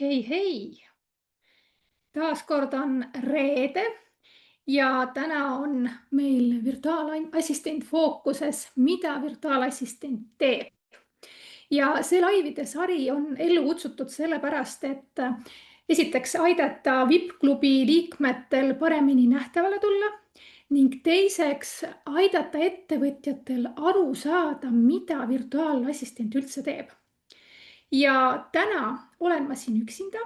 Hei, hei! Taas kord on reede ja täna on meil virtuaalassistent fookuses, mida virtuaalassistent teeb. Ja see laivide sari on ellu kutsutud sellepärast, et esiteks aidata VIP-klubi liikmetel paremini nähtavale tulla ning teiseks aidata ettevõtjatel aru saada, mida virtuaalassistent üldse teeb. Ja täna olen ma siin üksinda.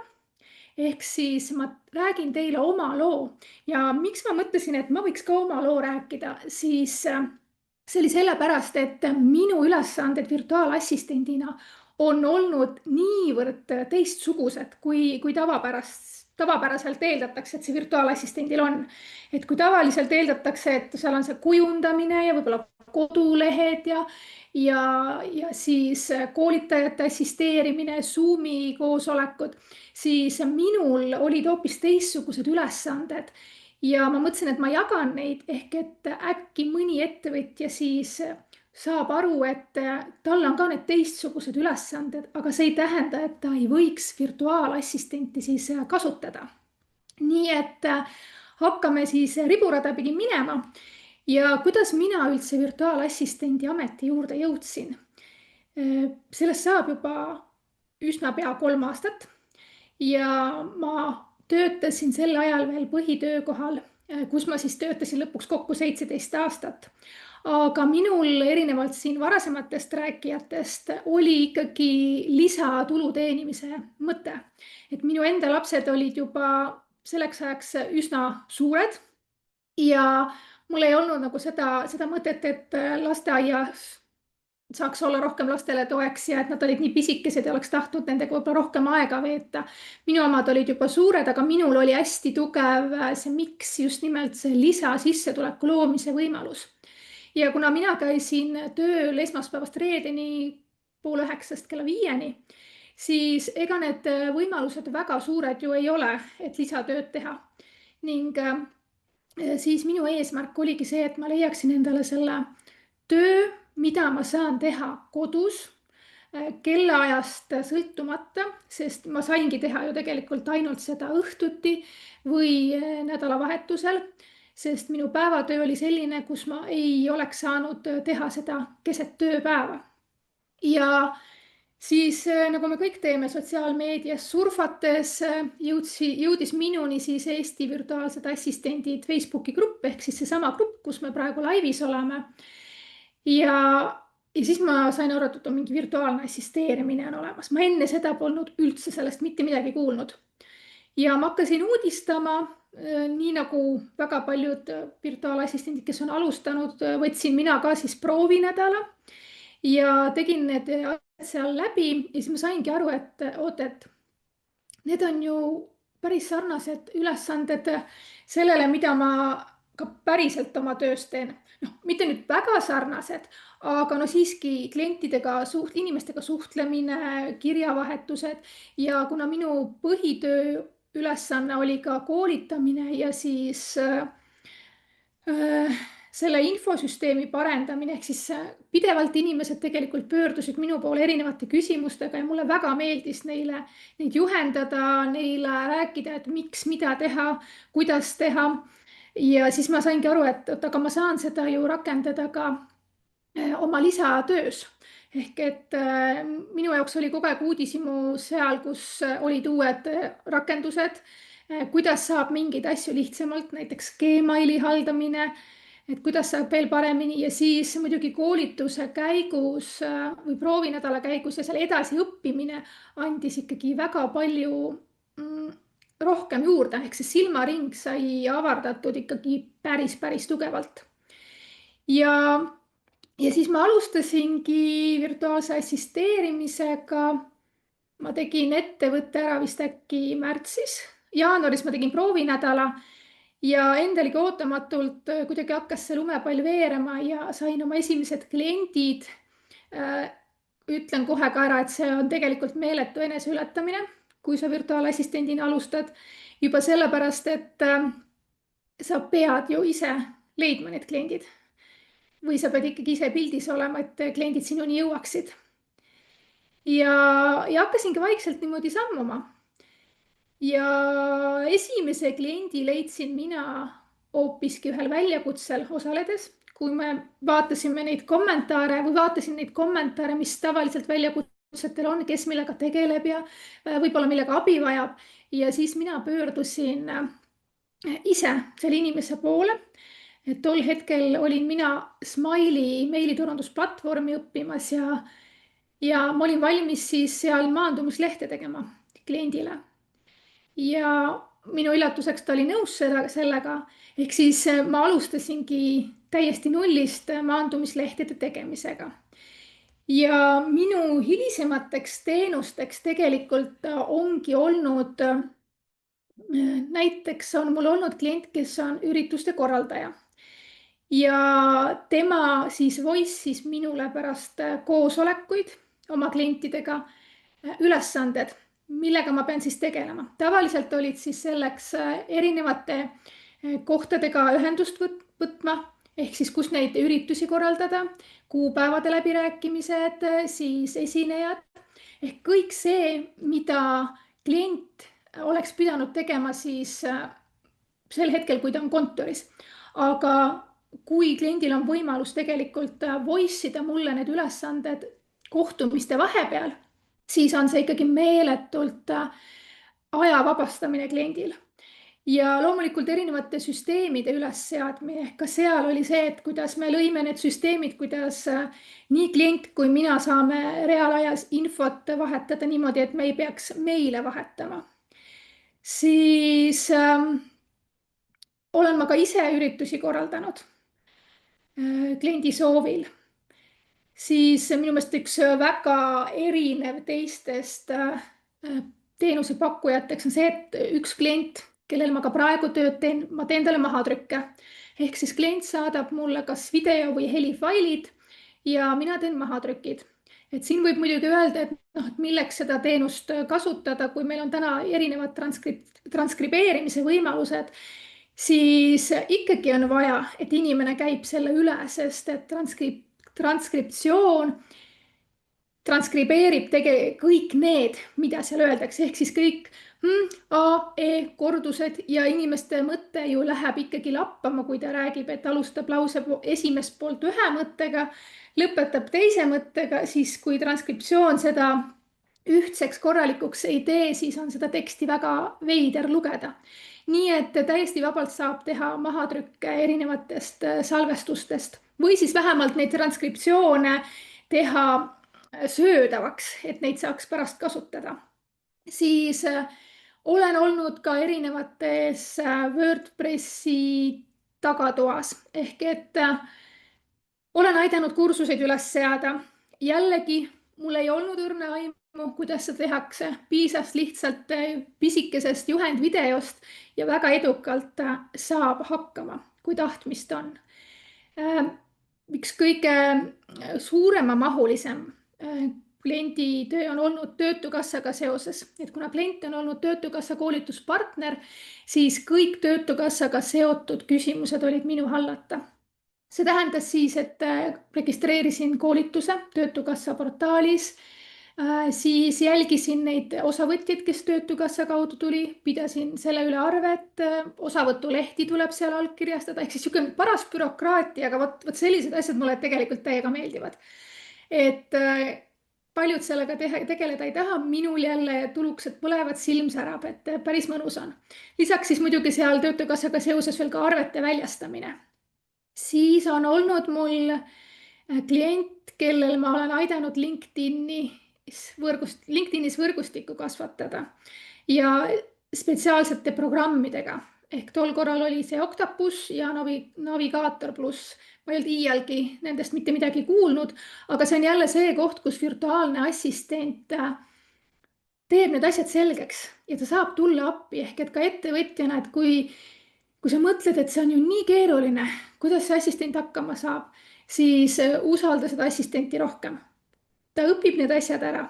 Ehk siis ma räägin teile oma loo ja miks ma mõtlesin, et ma võiks ka oma loo rääkida, siis see oli sellepärast, et minu ülesanded virtuaalassistendina on olnud niivõrd teistsugused, kui tavapäraselt eeldatakse, et see virtuaalassistendil on. Et kui tavaliselt eeldatakse, et seal on see kujundamine ja võib-olla kodulehed ja siis koolitajate assisteerimine, Zoomi koosolekud, siis minul olid hoopis teistsugused ülesanded. Ja ma mõtlesin, et ma jagan neid ehk et äkki mõni ettevõtja siis saab aru, et tal on ka need teistsugused ülesanded, aga see ei tähenda, et ta ei võiks virtuaalassistenti siis kasutada. Nii et hakkame siis riburada pidi minema. Ja kuidas mina üldse virtuaalassistendi ameti juurde jõudsin? Sellest saab juba üsna pea 3 aastat ja ma töötasin sel ajal veel põhitöökohal, kus ma siis töötasin lõpuks kokku 17 aastat. Aga minul erinevalt siin varasematest rääkijatest oli ikkagi lisatulu teenimise mõte. Et minu enda lapsed olid juba selleks ajaks üsna suured ja mul ei olnud nagu seda mõtet, et lasteaias saaks olla rohkem lastele toeks ja et nad olid nii pisikesed ja oleks tahtnud nendega võib-olla rohkem aega veeta. Minu omad olid juba suured, aga minul oli hästi tugev see miks just nimelt see lisasissetuleku loomise võimalus. Ja kuna mina käisin tööl esmaspäevast reedeni 8:30 kella 5-ni, siis ega need võimalused väga suured ju ei ole, et lisatööd teha. Ning siis minu eesmärk oligi see, et ma leiaksin endale selle töö, mida ma saan teha kodus, kellaajast sõltumata, sest ma saingi teha ju tegelikult ainult seda õhtuti või nädalavahetusel, sest minu päevatöö oli selline, kus ma ei oleks saanud teha seda keset tööpäeva. Ja siis nagu me kõik teeme sotsiaalmeedias surfates, jõudis minuni siis Eesti virtuaalsed assistendid Facebooki grupp ehk siis seesama grupp, kus me praegu laivis oleme. Ja siis ma sain aru, et on mingi virtuaalne assisteerimine on olemas. Ma enne seda polnud üldse sellest mitte midagi kuulnud. Ja ma hakkasin uudistama, nii nagu väga paljud virtuaalassistendid, kes on alustanud, võtsin mina ka siis proovinädala ja tegin need seal läbi ja siis ma saingi aru, et need on ju päris sarnased ülesanded sellele, mida ma ka päriselt oma töös teen. Mitte nüüd väga sarnased, aga siiski klientidega inimestega suhtlemine, kirjavahetused ja kuna minu põhitöö ülesanne oli ka koolitamine ja siis selle infosüsteemi parendamine, ehk siis pidevalt inimesed tegelikult pöördusid minu poole erinevate küsimustega ja mulle väga meeldis neid juhendada, neile rääkida, et miks, mida teha, kuidas teha. Ja siis ma saingi aru, et aga ma saan seda ju rakendada ka oma lisatöös. Ehk et minu jaoks oli kogu aeg uudishimu seal, kus olid uued rakendused, kuidas saab mingeid asju lihtsamalt, näiteks Gmaili haldamine, et kuidas saab veel paremini ja siis muidugi koolituse käigus või proovinädala käigus ja seal edasi õppimine andis ikkagi väga palju rohkem juurde, ehk see silmaring sai avardatud ikkagi päris tugevalt. Ja siis ma alustasingi virtuaalse assisteerimisega. Ma tegin ettevõtte ära vist äkki märtsis. Jaanuaris ma tegin proovinädala ja endalgi ootamatult kuidagi hakkas see lumepall veerema ja sain oma esimesed kliendid. Ütlen kohe ka ära, et see on tegelikult meeletu eneseületamine, kui sa virtuaalassistendina alustad, juba sellepärast, et sa pead ju ise leidma need kliendid. Või sa pead ikkagi ise pildis olema, et kliendid sinuni jõuaksid. Ja hakkasingi vaikselt niimoodi sammuma. ja esimese kliendi leidsin mina hoopiski ühel väljakutsel osaledes, kui me vaatasime neid kommentaare või vaatasin neid kommentaare, mis tavaliselt väljakutsetel on, kes millega tegeleb ja võib-olla millega abi vajab. Ja siis mina pöördusin ise selle inimese poole. Et tol hetkel olin mina Smile'i meiliturundusplatvormi õppimas ja ma olin valmis siis seal maandumislehte tegema kliendile. Ja minu üllatuseks ta oli nõus sellega. Ehk siis ma alustasingi täiesti nullist maandumislehtede tegemisega. Ja minu hilisemateks teenusteks tegelikult ongi olnud, näiteks on mul olnud klient, kes on ürituste korraldaja. Ja tema siis voice'is minule pärast koosolekuid oma klientidega ülesanded, millega ma pean siis tegelema. Tavaliselt olid siis selleks erinevate kohtadega ühendust võtma, ehk siis kus neid üritusi korraldada, kuupäevade läbirääkimised, siis esinejad. Ehk kõik see, mida klient oleks pidanud tegema siis sel hetkel, kui ta on kontoris. Aga kui kliendil on võimalus tegelikult voice ida mulle need ülesanded kohtumiste vahepeal, siis on see ikkagi meeletult aja vabastamine kliendil. Ja loomulikult erinevate süsteemide ülesseadmine, ehk ka seal oli see, et kuidas me lõime need süsteemid, kuidas nii klient kui mina saame reaalajas infot vahetada niimoodi, et me ei peaks meile vahetama. Siis olen ma ka ise üritusi korraldanud kliendi soovil. Siis minu meelest üks väga erinev teistest teenusepakkujateks on see, et üks klient, kellel ma ka praegu tööd teen, ma teen talle mahatrükke. Ehk siis klient saadab mulle kas video või helifailid ja mina teen mahatrükid. Et siin võib muidugi öelda, et milleks seda teenust kasutada, kui meil on täna erinevad transkribeerimise võimalused, siis ikkagi on vaja, et inimene käib selle üle, sest et transkriptsioon transkribeerib kõik need, mida seal öeldakse, ehk siis kõik A, E kordused ja inimeste mõte ju läheb ikkagi lappama, kui ta räägib, et alustab lause esimest poolt ühe mõttega, lõpetab teise mõttega, siis kui transkriptsioon seda ühtseks korralikuks ei tee, siis on seda teksti väga veider lugeda. Nii et täiesti vabalt saab teha mahatrükke erinevatest salvestustest või siis vähemalt neid transkriptsioone teha söödavaks, et neid saaks pärast kasutada. Siis olen olnud ka erinevates WordPressi tagatoas ehk et olen aidanud kursuseid üles seada. Jällegi, mul ei olnud õrna aimu, kuidas seda tehakse. Piisas lihtsalt pisikesest juhendvideost ja väga edukalt saab hakkama, kui tahtmist on. Üks kõige suuremamahulisem kliendi töö on olnud Töötukassaga seoses. Et kuna klient on olnud Töötukassa koolituspartner, siis kõik Töötukassaga seotud küsimused olid minu hallata. See tähendas siis, et registreerisin koolituse Töötukassa portaalis, siis jälgisin neid osavõtjaid, kes Töötukassa kaudu tuli, pidasin selle üle arvet, osavõtulehti tuleb seal allkirjastada, ehk siis niisugune paras bürokraatia, aga võt sellised asjad mulle tegelikult täiega meeldivad. Et paljud sellega tegeleda ei taha, minul jälle tuluksed põlevad, silm särab, et päris mõnus on. Lisaks siis muidugi seal Töötukassaga seoses veel ka arvete väljastamine. Siis on olnud mul klient, kellel ma olen aidanud LinkedInis võrgustikku kasvatada ja spetsiaalsete programmidega. Ehk tol korral oli see Octopus ja Navigator pluss. Ma ei olnud iialgi nendest mitte midagi kuulnud, aga see on jälle see koht, kus virtuaalne assistent teeb need asjad selgeks ja ta saab tulla appi. Ehk et ka ettevõtjana, et kui sa mõtled, et see on ju nii keeruline, kuidas see assistent hakkama saab, siis usalda seda assistenti rohkem. Ta õpib need asjad ära.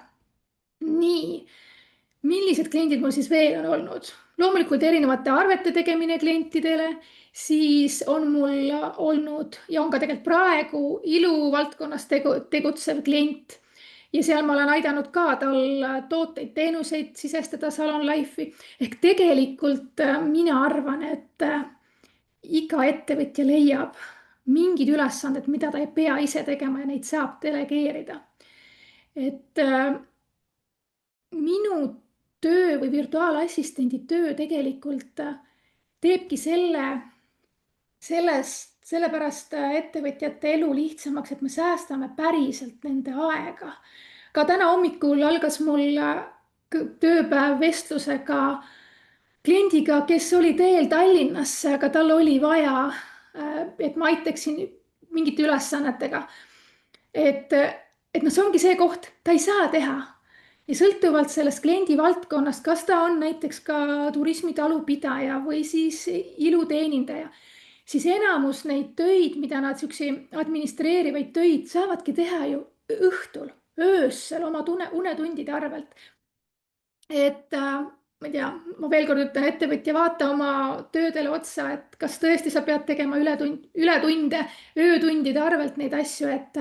Nii, millised kliendid mul siis veel on olnud? Loomulikult erinevate arvete tegemine klientidele, siis on mul olnud ja on ka tegelikult praegu iluvaldkonnas tegutsev klient ja seal ma olen aidanud ka tal tooteid-teenuseid sisestada Salon Life'i. Ehk tegelikult mina arvan, et iga ettevõtja leiab mingid ülesanded, mida ta ei pea ise tegema ja neid saab delegeerida. Et minu töö või virtuaalassistendi töö tegelikult teebki sellepärast ettevõtjate elu lihtsamaks, et me säästame päriselt nende aega. Ka täna hommikul algas mul tööpäev vestlusega kliendiga, kes oli teel Tallinnasse, aga tal oli vaja, et ma aitaksin mingite ülesannetega. et noh, see ongi see koht, ta ei saa teha. Ja sõltuvalt sellest kliendi valdkonnast, kas ta on näiteks ka turismitalupidaja või siis iluteenindaja, siis enamus neid töid, mida nad siukse administreerivaid töid saavadki teha ju õhtul, öösel oma unetundide arvelt. Et ma ei tea, ma veel kord ütlen, ettevõtja, vaata oma töödele otsa, et kas tõesti sa pead tegema ületunde, öötundide arvelt neid asju, et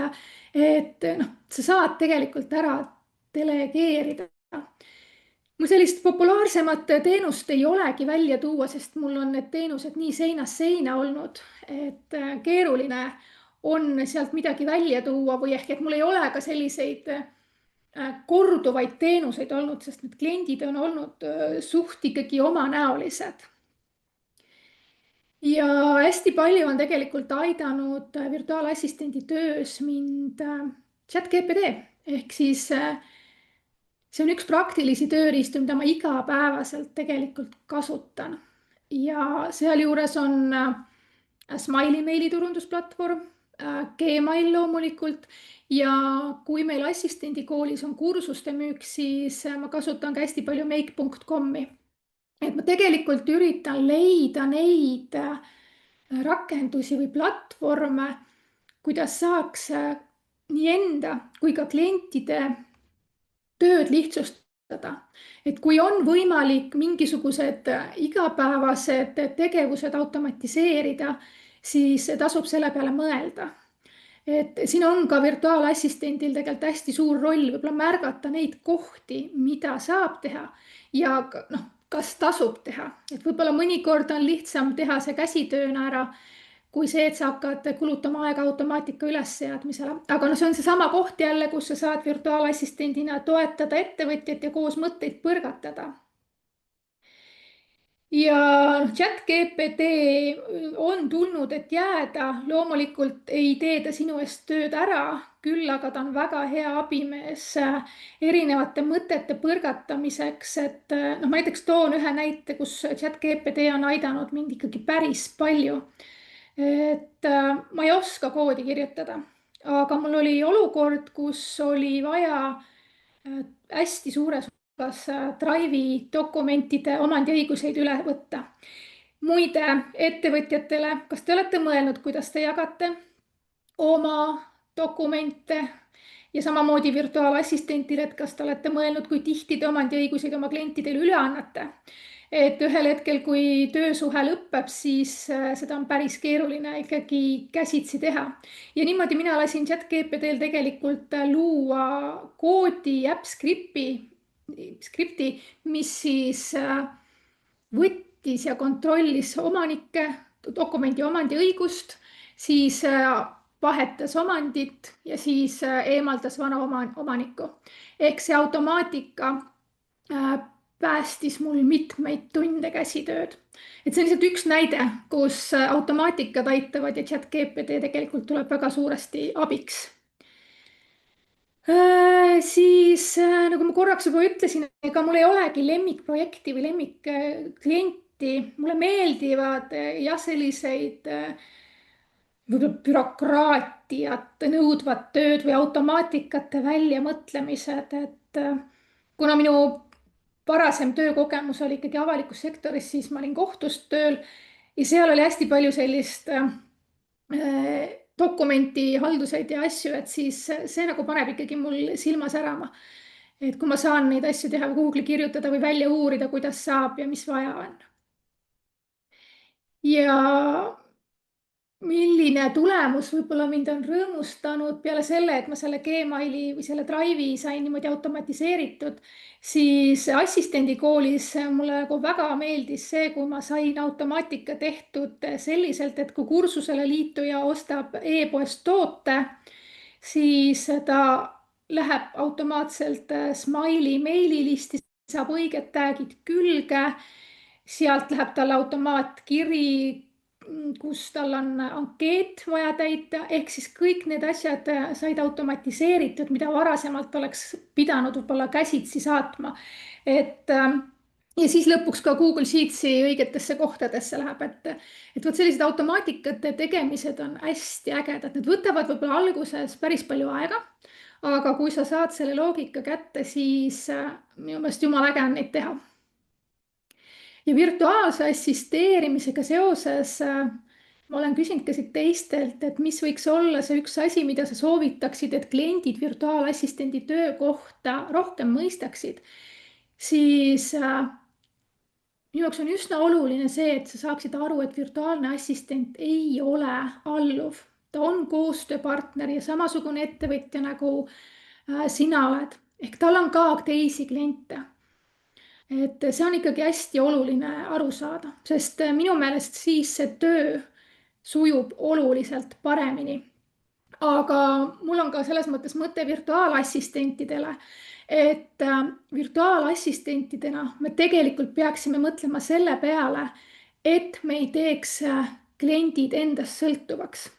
noh, sa saad tegelikult ära delegeerida. Mul sellist populaarsemat teenust ei olegi välja tuua, sest mul on need teenused nii seinast seina olnud, et keeruline on sealt midagi välja tuua või ehk, et mul ei ole ka selliseid korduvaid teenuseid olnud, sest need kliendid on olnud suht ikkagi omanäolised. Ja hästi palju on tegelikult aidanud virtuaalassistendi töös mind ChatGPT ehk siis see on üks praktilisi tööriistu, mida ma igapäevaselt tegelikult kasutan. Ja sealjuures on Smiley meiliturundusplatvorm, Gmail loomulikult. Ja kui meil assistendi koolis on kursuste müük, siis ma kasutan ka hästi palju make.com'i. Et ma tegelikult üritan leida neid rakendusi või platvorme, kuidas saaks nii enda kui ka klientide tööd lihtsustada. Et kui on võimalik mingisugused igapäevased tegevused automatiseerida, siis tasub selle peale mõelda. Et siin on ka virtuaalassistendil tegelikult hästi suur roll võib-olla märgata neid kohti, mida saab teha ja noh, kas tasub teha. Et võib-olla mõnikord on lihtsam teha see käsitööna ära, kui see, et sa hakkad kulutama aega automaatika ülesseadmisele. Aga no see on seesama koht jälle, kus sa saad virtuaalassistendina toetada ettevõtjat ja koos mõtteid põrgatada. Ja ChatGPT on tulnud, et jääda. Loomulikult ei tee ta sinu eest tööd ära, küll aga ta on väga hea abimees erinevate mõtete põrgatamiseks. Et noh, ma näiteks toon ühe näite, kus ChatGPT on aidanud mind ikkagi päris palju. Et ma ei oska koodi kirjutada, aga mul oli olukord, kus oli vaja hästi suures Drive'i dokumentide omandiõiguseid üle võtta. Muide, ettevõtjatele, kas te olete mõelnud, kuidas te jagate oma dokumente ja samamoodi virtuaalassistentile, et kas te olete mõelnud, kui tihti te omandiõiguseid oma klientidele üle annate? Et ühel hetkel, kui töösuhe lõpeb, siis seda on päris keeruline ikkagi käsitsi teha. Ja niimoodi mina lasin ChatGPT-l tegelikult luua koodi skripti, mis siis võttis ja kontrollis omanike, dokumendi omandiõigust, siis vahetas omandit ja siis eemaldas vana omanikku. Ehk see automaatika päästis mul mitmeid tunde käsitööd. Et see on lihtsalt üks näide, kus automaatikad aitavad ja ChatGPT tegelikult tuleb väga suuresti abiks. Siis nagu ma korraks juba ütlesin, ega mul ei olegi lemmikprojekti või lemmikklienti. Mulle meeldivad jah, selliseid bürokraatiat nõudvad tööd või automaatikate väljamõtlemised, et kuna minu varasem töökogemus oli ikkagi avalikus sektoris, siis ma olin kohtus tööl ja seal oli hästi palju sellist dokumenti halduseid ja asju, et siis see nagu paneb ikkagi mul silma särama. Et kui ma saan neid asju teha või Google'i kirjutada või välja uurida, kuidas saab ja mis vaja on. Ja milline tulemus võib-olla mind on rõõmustanud peale selle, et ma selle Gmaili või selle Drive'i sain niimoodi automatiseeritud, siis assistendi koolis mulle nagu väga meeldis see, kui ma sain automaatika tehtud selliselt, et kui kursusele liituja ostab e-poest toote, siis ta läheb automaatselt Smile'i meililisti, saab õiged tag'id külge, sealt läheb talle automaatkiri, kus tal on ankeet vaja täita, ehk siis kõik need asjad said automatiseeritud, mida varasemalt oleks pidanud võib-olla käsitsi saatma. Ja siis lõpuks ka Google Sheetsi õigetesse kohtadesse läheb, et vot sellised automaatikate tegemised on hästi ägedad, need võtavad võib-olla alguses päris palju aega, aga kui sa saad selle loogika kätte, siis minu meelest jumala äge on neid teha. Ja virtuaalse assisteerimisega seoses ma olen küsinud ka siit teistelt, et mis võiks olla see üks asi, mida sa soovitaksid, et kliendid virtuaalassistendi töökohta rohkem mõistaksid, siis minu jaoks on üsna oluline see, et sa saaksid aru, et virtuaalne assistent ei ole alluv. Ta on koostööpartner ja samasugune ettevõtja nagu sina oled. Ehk tal on ka teisi kliente. Et see on ikkagi hästi oluline aru saada, sest minu meelest siis see töö sujub oluliselt paremini. Aga mul on ka selles mõttes mõte virtuaalassistentidele, et virtuaalassistentidena me tegelikult peaksime mõtlema selle peale, et me ei teeks kliendid endast sõltuvaks.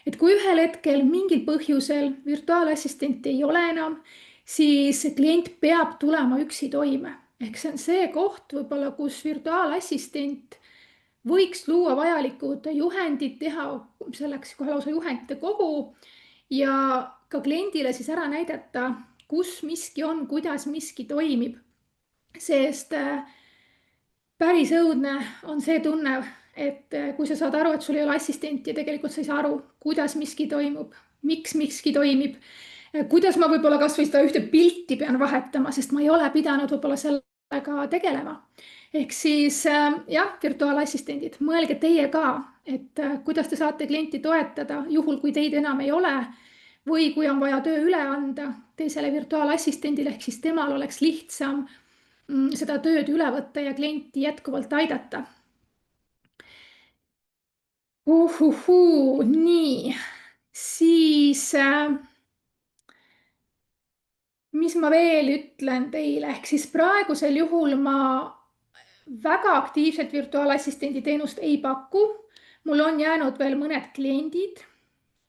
Et kui ühel hetkel mingil põhjusel virtuaalassistenti ei ole enam, siis klient peab tulema üksi toime. Ehk see on see koht võib-olla, kus virtuaalassistent võiks luua vajalikud juhendid, teha selleks kohe lausa juhendite kogu ja ka kliendile siis ära näidata, kus miski on, kuidas miski toimib. Sest päris õudne on see tunne, et kui sa saad aru, et sul ei ole assistenti ja tegelikult sa ei saa aru, kuidas miski toimub, miks miski toimib, kuidas ma võib-olla kas või seda ühte pilti pean vahetama, sest ma ei ole pidanud võib-olla sellega tegelema. Ehk siis jah, virtuaalassistendid, mõelge teie ka, et kuidas te saate klienti toetada juhul, kui teid enam ei ole või kui on vaja töö üle anda teisele virtuaalassistendile, ehk siis temal oleks lihtsam seda tööd üle võtta ja klienti jätkuvalt aidata. Nii, siis mis ma veel ütlen teile, ehk siis praegusel juhul ma väga aktiivselt virtuaalassistendi teenust ei paku. Mul on jäänud veel mõned kliendid,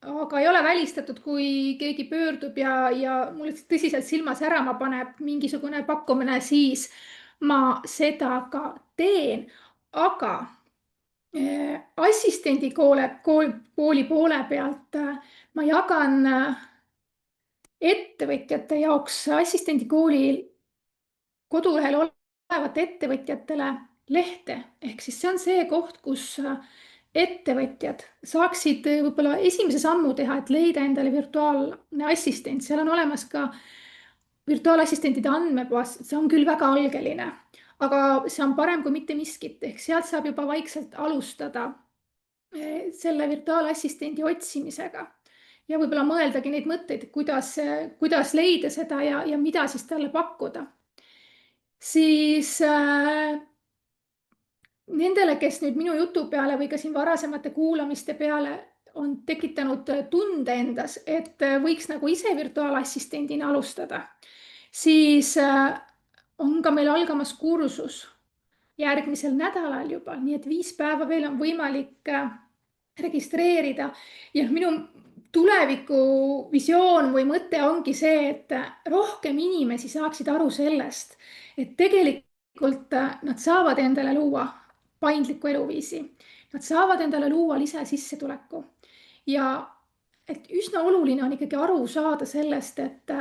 aga ei ole välistatud, kui keegi pöördub ja mulle tõsiselt silma särama paneb mingisugune pakkumine, siis ma seda ka teen. Aga assistendi kooli poole pealt ma jagan ettevõtjate jaoks assistendi kooli kodulehel olevate ettevõtjatele lehte. Ehk siis see on see koht, kus ettevõtjad saaksid võib-olla esimese sammu teha, et leida endale virtuaalne assistent. Seal on olemas ka virtuaalassistentide andmebaas, see on küll väga algeline, aga see on parem kui mitte miskit. Ehk sealt saab juba vaikselt alustada selle virtuaalassistendi otsimisega ja võib-olla mõeldagi neid mõtteid, kuidas leida seda ja mida siis talle pakkuda. Siis nendele, kes nüüd minu jutu peale või ka siin varasemate kuulamiste peale on tekitanud tunde endas, et võiks nagu ise virtuaalassistendina alustada, siis on ka meil algamas kursus järgmisel nädalal juba, nii et 5 päeva veel on võimalik registreerida ja minu tuleviku visioon või mõte ongi see, et rohkem inimesi saaksid aru sellest, et tegelikult nad saavad endale luua paindliku eluviisi. Nad saavad endale luua lisasissetuleku ja et üsna oluline on ikkagi aru saada sellest, et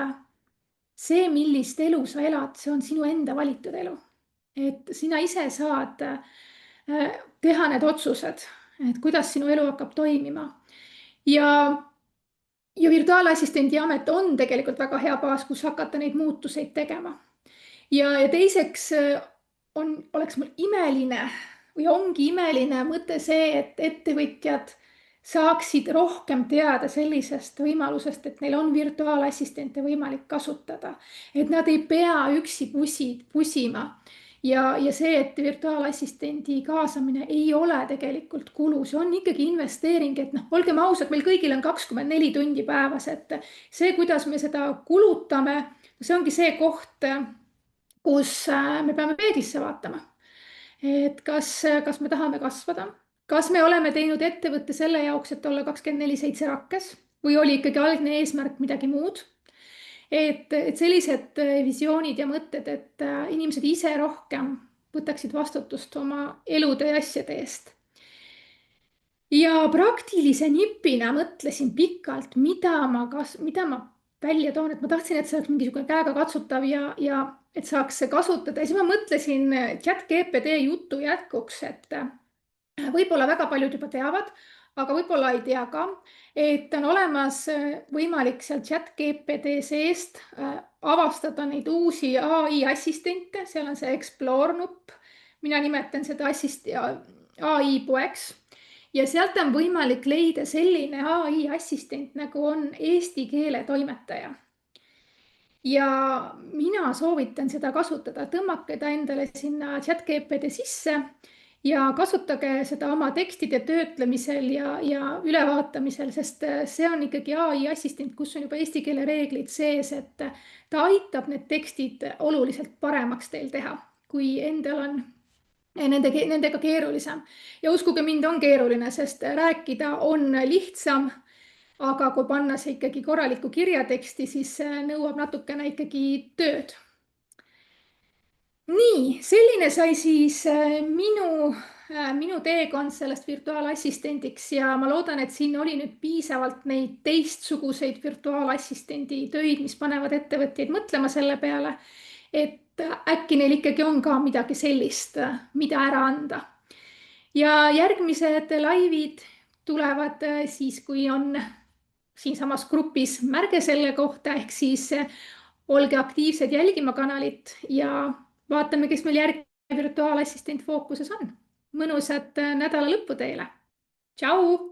see, millist elu sa elad, see on sinu enda valitud elu. Et sina ise saad teha need otsused, et kuidas sinu elu hakkab toimima. Ja virtuaalassistendi amet on tegelikult väga hea baas, kus hakata neid muutuseid tegema. Ja teiseks oleks mul imeline või ongi imeline mõte see, et ettevõtjad saaksid rohkem teada sellisest võimalusest, et neil on virtuaalassistente võimalik kasutada, et nad ei pea üksi pusima. Ja see, et virtuaalassistendi kaasamine ei ole tegelikult kulu, see on ikkagi investeering, et noh, olgem ausad, meil kõigil on 24 tundi päevas, et see, kuidas me seda kulutame, see ongi see koht, kus me peame peeglisse vaatama. Et kas me tahame kasvada, kas me oleme teinud ettevõtte selle jaoks, et olla 24/7 rakkes või oli ikkagi algne eesmärk midagi muud. Et sellised visioonid ja mõtted, et inimesed ise rohkem võtaksid vastutust oma elude ja asjade eest. Ja praktilise nipina mõtlesin pikalt, mida ma välja toon, et ma tahtsin, et see oleks mingisugune käega katsutav ja et saaks kasutada. Ja siis ma mõtlesin ChatGPT jutu jätkuks, et võib-olla väga paljud juba teavad, aga võib-olla ei tea ka, et on olemas võimalik seal ChatGPT seest avastada neid uusi AI assistente, seal on see Explore nupp. Mina nimetan seda AI poeks. Ja sealt on võimalik leida selline AI assistent, nagu on eesti keele toimetaja. Ja mina soovitan seda kasutada, tõmmake ta endale sinna ChatGPT sisse ja kasutage seda oma tekstide töötlemisel ja ülevaatamisel, sest see on ikkagi AI assistent, kus on juba eesti keele reeglid sees, et ta aitab need tekstid oluliselt paremaks teil teha, kui endal on nendega keerulisem. Ja uskuge mind, on keeruline, sest rääkida on lihtsam, aga kui panna see ikkagi korralikku kirjateksti, siis nõuab natukene ikkagi tööd. Nii, selline sai siis minu teekond sellest virtuaalassistendiks ja ma loodan, et siin oli nüüd piisavalt neid teistsuguseid virtuaalassistendi töid, mis panevad ettevõtjaid mõtlema selle peale, et äkki neil ikkagi on ka midagi sellist, mida ära anda. Ja järgmised laivid tulevad siis, kui on siinsamas grupis märge selle kohta, ehk siis olge aktiivsed jälgima kanalit ja vaatame, kes meil järgmine virtuaalassistent fookuses on. Mõnusat nädala lõppu teile. Tšau!